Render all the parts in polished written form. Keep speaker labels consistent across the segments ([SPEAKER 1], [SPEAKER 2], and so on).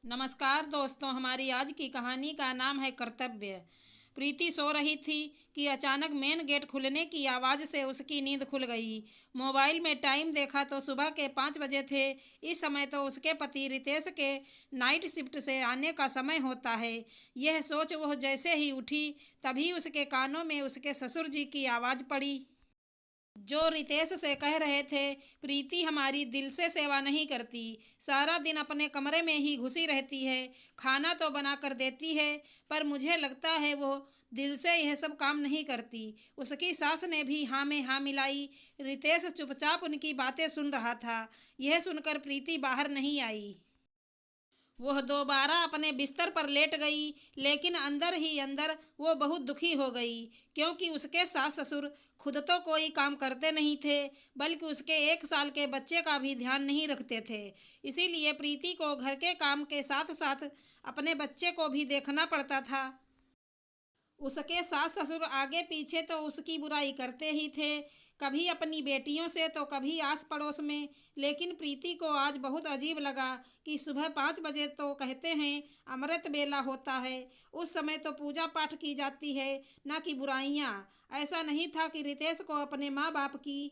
[SPEAKER 1] नमस्कार दोस्तों, हमारी आज की कहानी का नाम है कर्तव्य। प्रीति सो रही थी कि अचानक मेन गेट खुलने की आवाज़ से उसकी नींद खुल गई। मोबाइल में टाइम देखा तो सुबह के 5 बजे थे। इस समय तो उसके पति रितेश के नाइट शिफ्ट से आने का समय होता है। यह सोच वह जैसे ही उठी तभी उसके कानों में उसके ससुर जी की आवाज़ पड़ी, जो रितेश से कह रहे थे, प्रीति हमारी दिल से सेवा नहीं करती, सारा दिन अपने कमरे में ही घुसी रहती है। खाना तो बना कर देती है, पर मुझे लगता है वो दिल से यह सब काम नहीं करती। उसकी सास ने भी हाँ में हाँ मिलाई। रितेश चुपचाप उनकी बातें सुन रहा था। यह सुनकर प्रीति बाहर नहीं आई। वह दोबारा अपने बिस्तर पर लेट गई, लेकिन अंदर ही अंदर वो बहुत दुखी हो गई, क्योंकि उसके सास ससुर खुद तो कोई काम करते नहीं थे, बल्कि उसके 1 साल के बच्चे का भी ध्यान नहीं रखते थे। इसीलिए प्रीति को घर के काम के साथ साथ अपने बच्चे को भी देखना पड़ता था। उसके सास ससुर आगे पीछे तो उसकी बुराई करते ही थे, कभी अपनी बेटियों से तो कभी आस पड़ोस में। लेकिन प्रीति को आज बहुत अजीब लगा कि सुबह 5 बजे तो कहते हैं अमृत बेला होता है, उस समय तो पूजा पाठ की जाती है, ना कि बुराइयाँ। ऐसा नहीं था कि रितेश को अपने माँ बाप की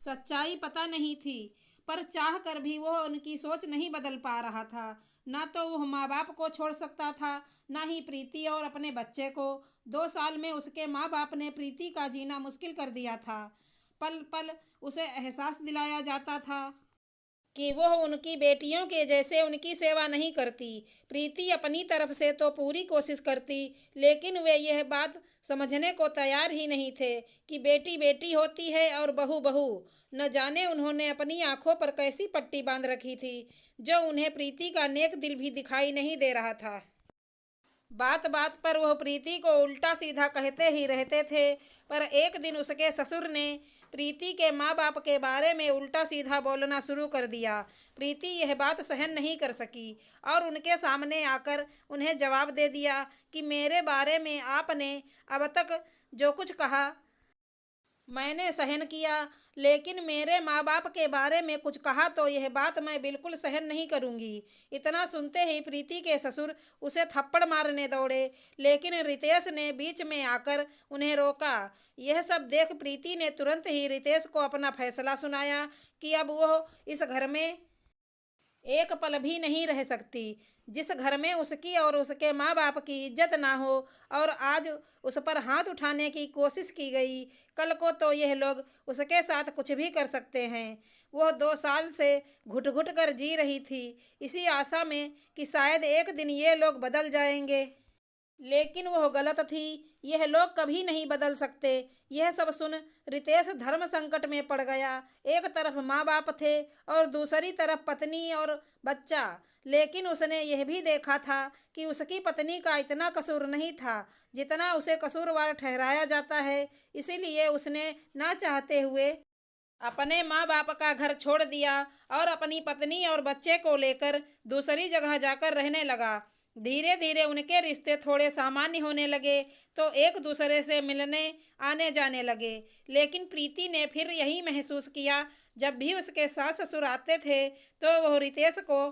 [SPEAKER 1] सच्चाई पता नहीं थी, पर चाह कर भी वो उनकी सोच नहीं बदल पा रहा था। ना तो वह माँ बाप को छोड़ सकता था, ना ही प्रीति और अपने बच्चे को। 2 साल में उसके माँ बाप ने प्रीति का जीना मुश्किल कर दिया था। पल पल उसे एहसास दिलाया जाता था कि वह उनकी बेटियों के जैसे उनकी सेवा नहीं करती। प्रीति अपनी तरफ से तो पूरी कोशिश करती, लेकिन वे यह बात समझने को तैयार ही नहीं थे कि बेटी बेटी होती है और बहू बहू। न जाने उन्होंने अपनी आंखों पर कैसी पट्टी बांध रखी थी, जो उन्हें प्रीति का नेक दिल भी दिखाई नहीं दे रहा था। बात बात पर वह प्रीति को उल्टा सीधा कहते ही रहते थे, पर एक दिन उसके ससुर ने प्रीति के माँ बाप के बारे में उल्टा सीधा बोलना शुरू कर दिया। प्रीति यह बात सहन नहीं कर सकी और उनके सामने आकर उन्हें जवाब दे दिया कि मेरे बारे में आपने अब तक जो कुछ कहा मैंने सहन किया, लेकिन मेरे माँ बाप के बारे में कुछ कहा तो यह बात मैं बिल्कुल सहन नहीं करूँगी। इतना सुनते ही प्रीति के ससुर उसे थप्पड़ मारने दौड़े, लेकिन रितेश ने बीच में आकर उन्हें रोका। यह सब देख प्रीति ने तुरंत ही रितेश को अपना फैसला सुनाया कि अब वह इस घर में एक पल भी नहीं रह सकती। जिस घर में उसकी और उसके माँ बाप की इज्जत ना हो और आज उस पर हाथ उठाने की कोशिश की गई, कल को तो यह लोग उसके साथ कुछ भी कर सकते हैं। वह 2 साल से घुट घुट कर जी रही थी, इसी आशा में कि शायद एक दिन ये लोग बदल जाएंगे, लेकिन वह गलत थी। यह लोग कभी नहीं बदल सकते। यह सब सुन रितेश धर्म संकट में पड़ गया। एक तरफ माँ बाप थे और दूसरी तरफ पत्नी और बच्चा, लेकिन उसने यह भी देखा था कि उसकी पत्नी का इतना कसूर नहीं था जितना उसे कसूरवार ठहराया जाता है। इसीलिए उसने ना चाहते हुए अपने माँ बाप का घर छोड़ दिया और अपनी पत्नी और बच्चे को लेकर दूसरी जगह जाकर रहने लगा। धीरे धीरे उनके रिश्ते थोड़े सामान्य होने लगे तो एक दूसरे से मिलने आने जाने लगे। लेकिन प्रीति ने फिर यही महसूस किया, जब भी उसके सास ससुर आते थे तो वह रितेश को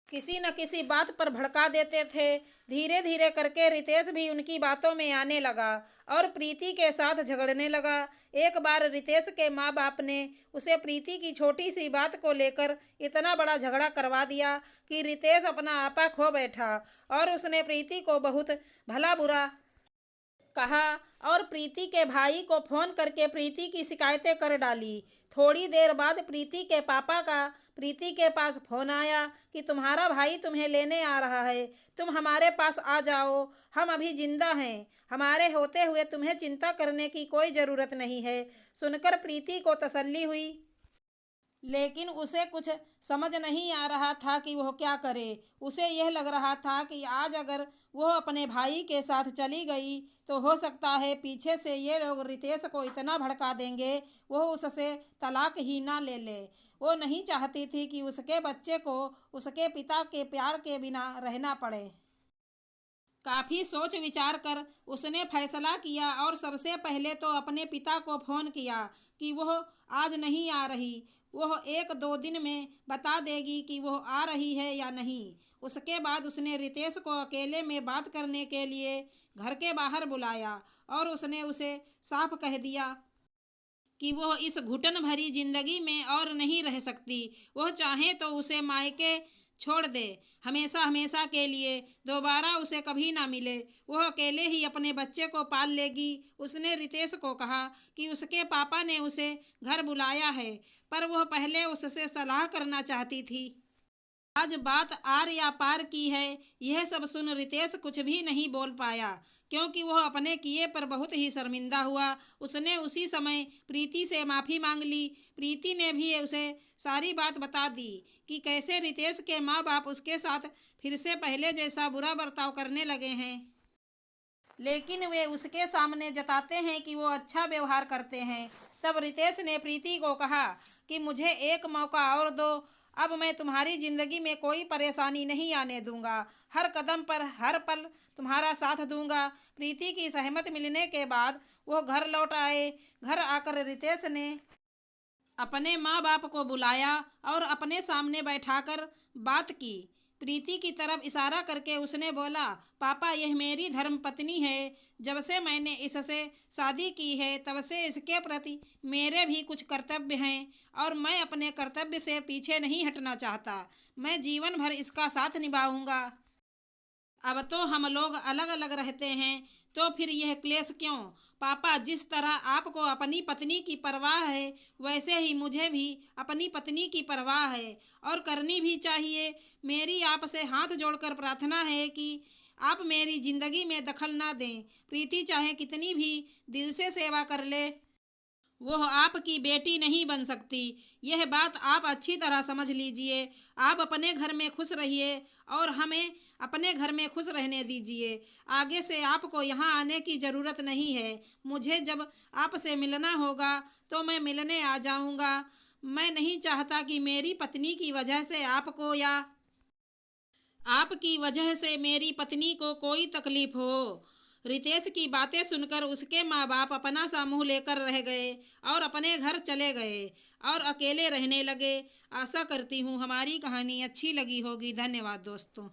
[SPEAKER 1] किसी न किसी बात पर भड़का देते थे। धीरे धीरे करके रितेश भी उनकी बातों में आने लगा और प्रीति के साथ झगड़ने लगा। एक बार रितेश के माँ बाप ने उसे प्रीति की छोटी सी बात को लेकर इतना बड़ा झगड़ा करवा दिया कि रितेश अपना आपा खो बैठा और उसने प्रीति को बहुत भला बुरा कहा और प्रीति के भाई को फोन करके प्रीति की शिकायतें कर डाली। थोड़ी देर बाद प्रीति के पापा का प्रीति के पास फोन आया कि तुम्हारा भाई तुम्हें लेने आ रहा है, तुम हमारे पास आ जाओ, हम अभी जिंदा हैं, हमारे होते हुए तुम्हें चिंता करने की कोई ज़रूरत नहीं है। सुनकर प्रीति को तसल्ली हुई, लेकिन उसे कुछ समझ नहीं आ रहा था कि वह क्या करे। उसे यह लग रहा था कि आज अगर वह अपने भाई के साथ चली गई तो हो सकता है पीछे से ये लोग रितेश को इतना भड़का देंगे वह उससे तलाक ही ना ले ले। वो नहीं चाहती थी कि उसके बच्चे को उसके पिता के प्यार के बिना रहना पड़े। काफ़ी सोच विचार कर उसने फैसला किया और सबसे पहले तो अपने पिता को फ़ोन किया कि वह आज नहीं आ रही, वह 1-2 दिन में बता देगी कि वह आ रही है या नहीं। उसके बाद उसने रितेश को अकेले में बात करने के लिए घर के बाहर बुलाया और उसने उसे साफ कह दिया कि वह इस घुटन भरी जिंदगी में और नहीं रह सकती। वह चाहे तो उसे मायके छोड़ दे, हमेशा हमेशा के लिए, दोबारा उसे कभी ना मिले। वह अकेले ही अपने बच्चे को पाल लेगी। उसने रितेश को कहा कि उसके पापा ने उसे घर बुलाया है, पर वह पहले उससे सलाह करना चाहती थी। आज बात आर या पार की है। यह सब सुन रितेश कुछ भी नहीं बोल पाया, क्योंकि वह अपने किए पर बहुत ही शर्मिंदा हुआ। उसने उसी समय प्रीति से माफ़ी मांग ली। प्रीति ने भी उसे सारी बात बता दी कि कैसे रितेश के माँ बाप उसके साथ फिर से पहले जैसा बुरा बर्ताव करने लगे हैं, लेकिन वे उसके सामने जताते हैं कि वो अच्छा व्यवहार करते हैं। तब रितेश ने प्रीति को कहा कि मुझे एक मौका और दो, अब मैं तुम्हारी ज़िंदगी में कोई परेशानी नहीं आने दूंगा, हर कदम पर हर पल तुम्हारा साथ दूंगा। प्रीति की सहमति मिलने के बाद वो घर लौट आए। घर आकर रितेश ने अपने माँ बाप को बुलाया और अपने सामने बैठाकर बात की। प्रीति की तरफ इशारा करके उसने बोला, पापा, यह मेरी धर्मपत्नी है। जब से मैंने इससे शादी की है तब से इसके प्रति मेरे भी कुछ कर्तव्य हैं और मैं अपने कर्तव्य से पीछे नहीं हटना चाहता। मैं जीवन भर इसका साथ निभाऊंगा। अब तो हम लोग अलग अलग रहते हैं, तो फिर यह क्लेश क्यों? पापा, जिस तरह आपको अपनी पत्नी की परवाह है, वैसे ही मुझे भी अपनी पत्नी की परवाह है और करनी भी चाहिए। मेरी आपसे हाथ जोड़कर प्रार्थना है कि आप मेरी ज़िंदगी में दखल ना दें। प्रीति चाहे कितनी भी दिल से सेवा कर ले, वह आपकी बेटी नहीं बन सकती। यह बात आप अच्छी तरह समझ लीजिए। आप अपने घर में खुश रहिए और हमें अपने घर में खुश रहने दीजिए। आगे से आपको यहाँ आने की ज़रूरत नहीं है। मुझे जब आपसे मिलना होगा तो मैं मिलने आ जाऊँगा। मैं नहीं चाहता कि मेरी पत्नी की वजह से आपको या आपकी वजह से मेरी पत्नी को कोई तकलीफ हो। रितेश की बातें सुनकर उसके माँ बाप अपना सा मुँह लेकर रह गए और अपने घर चले गए और अकेले रहने लगे। आशा करती हूँ हमारी कहानी अच्छी लगी होगी। धन्यवाद दोस्तों।